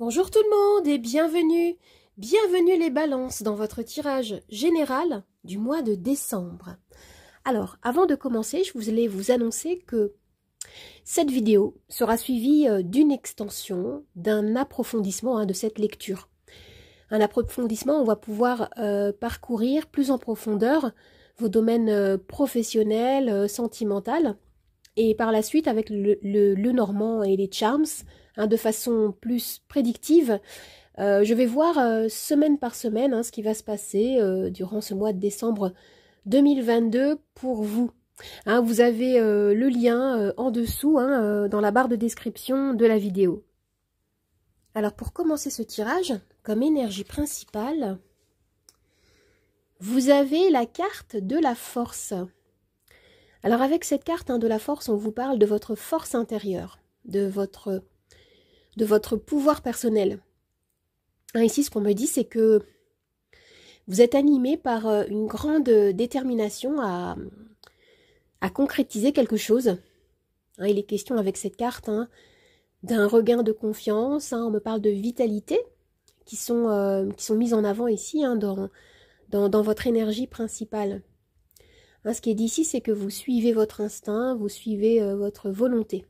Bonjour tout le monde et bienvenue, bienvenue les balances dans votre tirage général du mois de décembre. Alors, avant de commencer, je voulais vous annoncer que cette vidéo sera suivie d'une extension, d'un approfondissement de cette lecture. Un approfondissement, on va pouvoir parcourir plus en profondeur vos domaines professionnels, sentimentaux, et par la suite avec le normand et les charms, de façon plus prédictive. Je vais voir semaine par semaine ce qui va se passer durant ce mois de décembre 2022 pour vous. Vous avez le lien en dessous dans la barre de description de la vidéo. Alors pour commencer ce tirage, comme énergie principale, vous avez la carte de la force. Alors avec cette carte de la force, on vous parle de votre force intérieure, de votre pouvoir personnel. Ici, ce qu'on me dit, c'est que vous êtes animé par une grande détermination à concrétiser quelque chose. Il est question avec cette carte d'un regain de confiance. On me parle de vitalité qui sont mises en avant ici dans votre énergie principale. Ce qui est dit ici, c'est que vous suivez votre instinct, vous suivez votre volonté.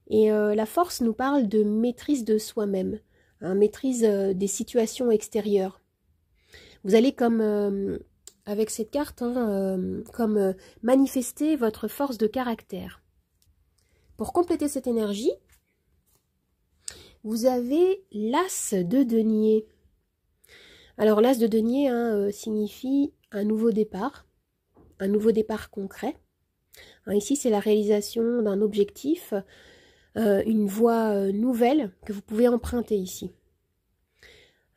Et la force nous parle de maîtrise de soi-même, maîtrise des situations extérieures. Vous allez comme, avec cette carte, manifester votre force de caractère. Pour compléter cette énergie, vous avez l'as de denier. Alors l'as de denier signifie un nouveau départ concret. Ici, c'est la réalisation d'un objectif, une voie nouvelle que vous pouvez emprunter ici.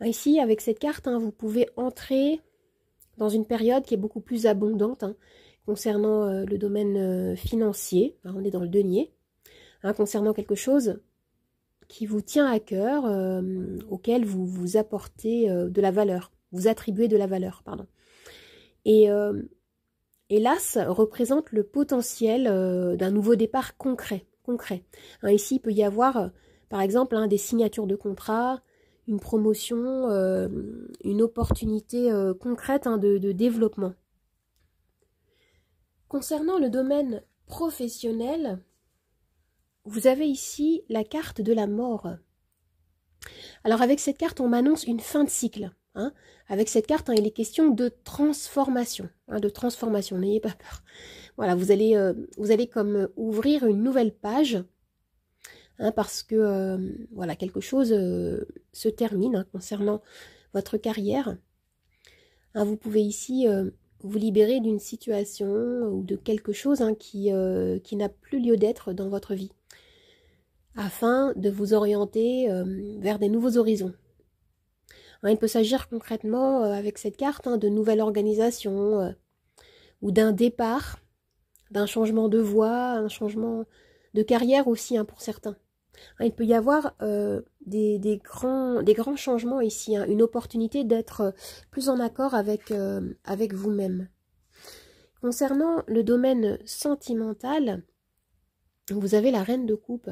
Ici, avec cette carte, vous pouvez entrer dans une période qui est beaucoup plus abondante concernant le domaine financier. On est dans le denier. Concernant quelque chose qui vous tient à cœur, auquel vous apportez de la valeur, vous attribuez de la valeur, pardon. Et l'as représente le potentiel d'un nouveau départ concret. Ici, il peut y avoir, par exemple, des signatures de contrat, une promotion, une opportunité concrète de développement. Concernant le domaine professionnel, vous avez ici la carte de la mort. Alors avec cette carte, on m'annonce une fin de cycle. Avec cette carte, il est question de transformation. N'ayez pas peur. Voilà, vous allez comme ouvrir une nouvelle page, parce que voilà, quelque chose se termine concernant votre carrière. Vous pouvez ici vous libérer d'une situation ou de quelque chose qui n'a plus lieu d'être dans votre vie, afin de vous orienter vers des nouveaux horizons. Il peut s'agir concrètement avec cette carte de nouvelle organisation ou d'un départ, d'un changement de voie, un changement de carrière aussi pour certains. Il peut y avoir des grands changements ici, une opportunité d'être plus en accord avec vous-même. Concernant le domaine sentimental, vous avez la reine de coupe.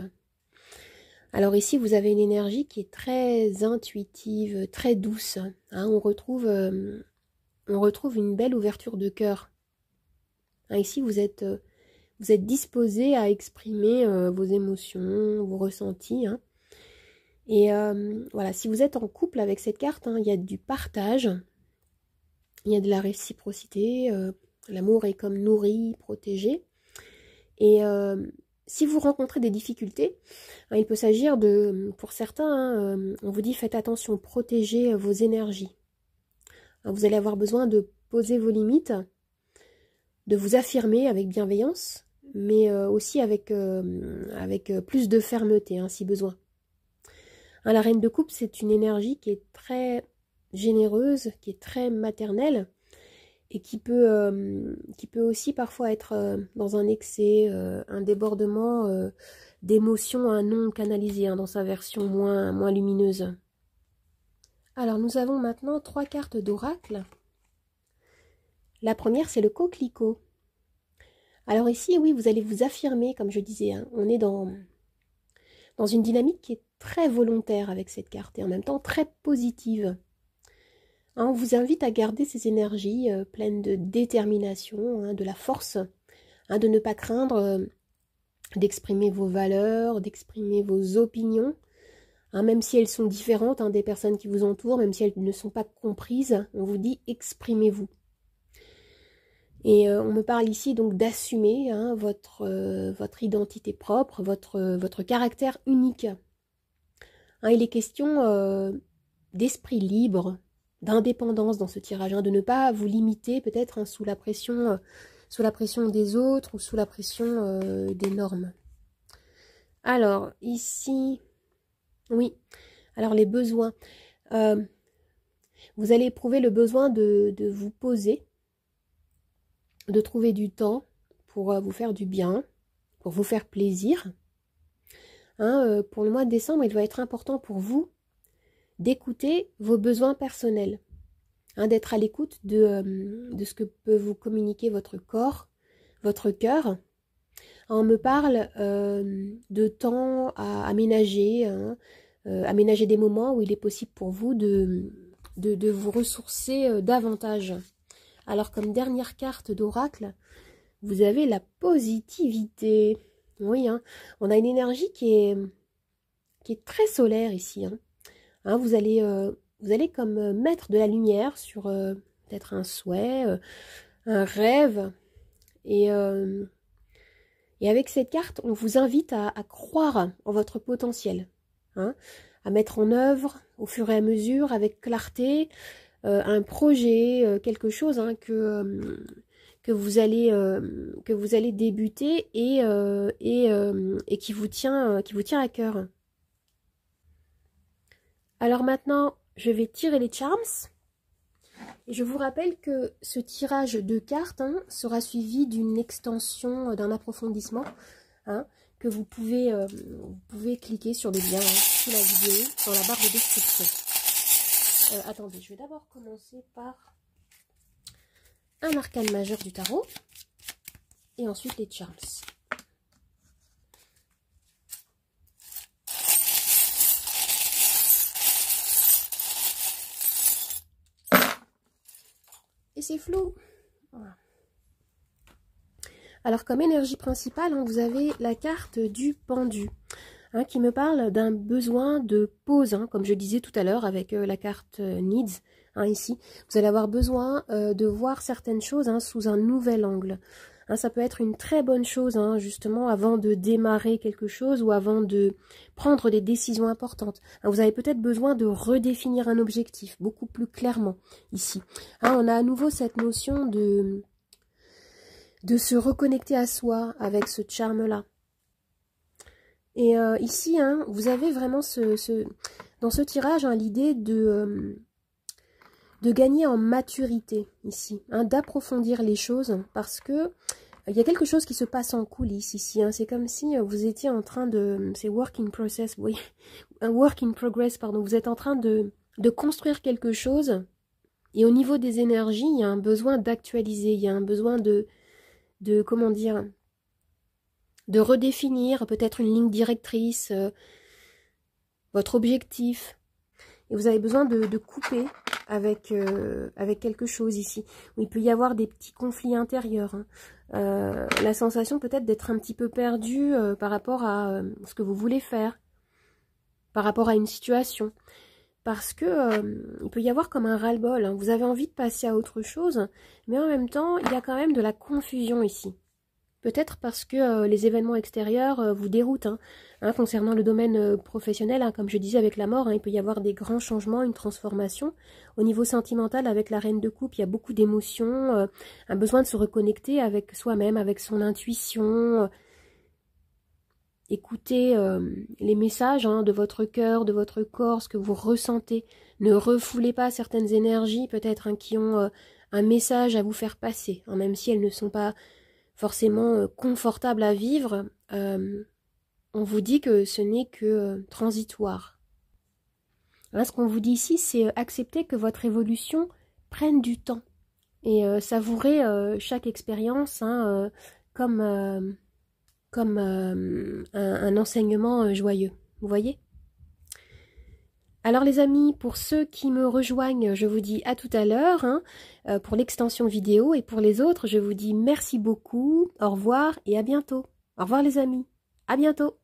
Alors ici, vous avez une énergie qui est très intuitive, très douce. On retrouve une belle ouverture de cœur. Ici, vous êtes disposé à exprimer vos émotions, vos ressentis. Et voilà, si vous êtes en couple avec cette carte, il y a du partage, il y a de la réciprocité, l'amour est comme nourri, protégé. Et si vous rencontrez des difficultés, il peut s'agir pour certains, on vous dit faites attention, protégez vos énergies. Vous allez avoir besoin de poser vos limites, de vous affirmer avec bienveillance, mais aussi avec plus de fermeté, si besoin. La reine de coupe, c'est une énergie qui est très généreuse, qui est très maternelle, et qui peut aussi parfois être dans un excès, un débordement d'émotions non canalisées, dans sa version moins lumineuse. Alors nous avons maintenant 3 cartes d'oracle. La première, c'est le coquelicot. Alors ici, oui, vous allez vous affirmer, comme je disais, on est dans dans une dynamique qui est très volontaire avec cette carte et en même temps très positive. Hein, on vous invite à garder ces énergies pleines de détermination, hein, de la force, hein, de ne pas craindre d'exprimer vos valeurs, d'exprimer vos opinions, hein, même si elles sont différentes hein, des personnes qui vous entourent, même si elles ne sont pas comprises, on vous dit exprimez-vous. Et on me parle ici donc d'assumer hein, votre identité propre, votre caractère unique. Hein, il est question d'esprit libre, d'indépendance dans ce tirage, hein, de ne pas vous limiter peut-être hein, sous la pression des autres ou sous la pression des normes. Alors, ici, oui, alors les besoins. Vous allez éprouver le besoin de vous poser, de trouver du temps pour vous faire du bien, pour vous faire plaisir. Hein, pour le mois de décembre, il va être important pour vous d'écouter vos besoins personnels, hein, d'être à l'écoute de ce que peut vous communiquer votre corps, votre cœur. On me parle de temps à aménager, hein, aménager des moments où il est possible pour vous de vous ressourcer davantage. Alors comme dernière carte d'oracle, vous avez la positivité. Oui, hein, on a une énergie qui est très solaire ici. Hein. Hein, vous allez comme mettre de la lumière sur peut-être un souhait, un rêve. Et avec cette carte, on vous invite à croire en votre potentiel. Hein, à mettre en œuvre au fur et à mesure, avec clarté, un projet, quelque chose hein, que vous allez débuter et qui vous tient à cœur. Alors maintenant, je vais tirer les charms. Et je vous rappelle que ce tirage de cartes hein, sera suivi d'une extension, d'un approfondissement, hein, que vous pouvez cliquer sur le lien hein, sous la vidéo, dans la barre de description. Attendez, je vais d'abord commencer par un arcane majeur du tarot, et ensuite les charms. Et c'est flou. Voilà. Alors comme énergie principale, hein, vous avez la carte du pendu, hein, qui me parle d'un besoin de pause, hein, comme je disais tout à l'heure avec la carte Needs, hein, ici. Vous allez avoir besoin de voir certaines choses hein, sous un nouvel angle. Hein, ça peut être une très bonne chose, hein, justement, avant de démarrer quelque chose ou avant de prendre des décisions importantes. Hein, vous avez peut-être besoin de redéfinir un objectif beaucoup plus clairement ici. Hein, on a à nouveau cette notion de se reconnecter à soi avec ce charme-là. Et ici, hein, vous avez vraiment dans ce tirage hein, l'idée de gagner en maturité ici, hein, d'approfondir les choses parce que il y a quelque chose qui se passe en coulisses ici. Hein, c'est comme si vous étiez en train de... C'est work in process, oui. Un work in progress, pardon. Vous êtes en train de construire quelque chose et au niveau des énergies, il y a un besoin d'actualiser, il y a un besoin de comment dire, de redéfinir peut-être une ligne directrice, votre objectif. Et vous avez besoin de couper avec quelque chose ici. Où il peut y avoir des petits conflits intérieurs. Hein. La sensation peut-être d'être un petit peu perdu par rapport à ce que vous voulez faire. Par rapport à une situation. Parce que il peut y avoir comme un ras-le-bol. Hein. Vous avez envie de passer à autre chose. Mais en même temps, il y a quand même de la confusion ici. Peut-être parce que les événements extérieurs vous déroutent. Hein, concernant le domaine professionnel, hein, comme je disais avec la mort, hein, il peut y avoir des grands changements, une transformation. Au niveau sentimental, avec la reine de coupe, il y a beaucoup d'émotions, un besoin de se reconnecter avec soi-même, avec son intuition. Écoutez les messages hein, de votre cœur, de votre corps, ce que vous ressentez. Ne refoulez pas certaines énergies, peut-être hein, qui ont un message à vous faire passer, hein, même si elles ne sont pas forcément confortable à vivre, on vous dit que ce n'est que transitoire. Là, ce qu'on vous dit ici, c'est accepter que votre évolution prenne du temps et savourer chaque expérience hein, comme un enseignement joyeux. vous voyez? Alors les amis, pour ceux qui me rejoignent, je vous dis à tout à l'heure hein, pour l'extension vidéo. Et pour les autres, je vous dis merci beaucoup, au revoir et à bientôt. Au revoir les amis, à bientôt.